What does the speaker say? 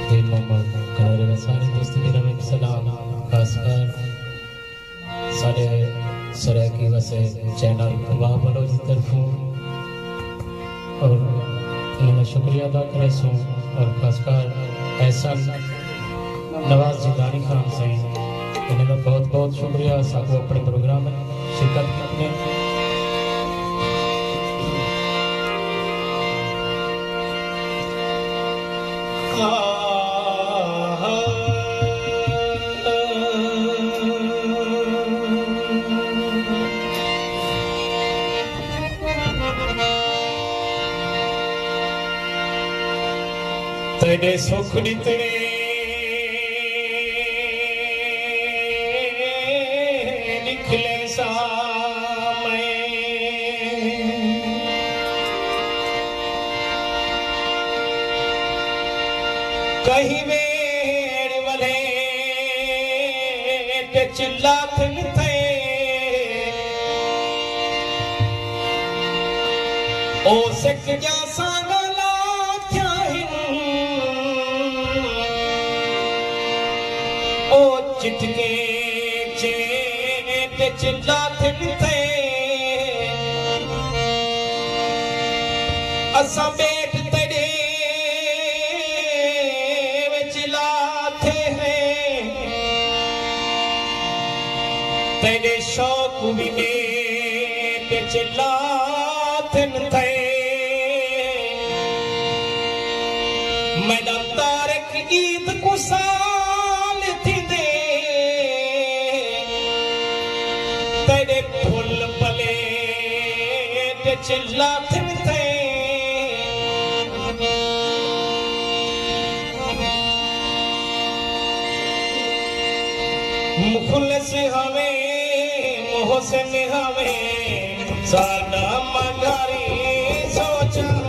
फिर मोहम्मद कनारे सारे दोस्त मेरा में सलाम खासकर सारे सराकी वसे चैनल वाह बलो जी तरफों और इन्हें शुक्रिया अदा करे सो और खासकर ऐसा नवाज जिदानी खान से इन्हें बहुत बहुत शुक्रिया साको अपने प्रोग्राम में शिरकत करने तेरे सुख दिते निकले सामने कहीं वेड़ वले ते चिल्लाते थे ओ सिख जा सांगला क्या ओ चिटके चे चिल्लाते थे असा बैठ तेरे चिल्लाते हैं तेरे शौक भी मेरे चिल्लाते थे मैदान तारक ईद को साल थी दे तेरे फुल पले ते चिल्लाते थे मुखलिस हमें मोहसिन हमें सादा मगारी सोचा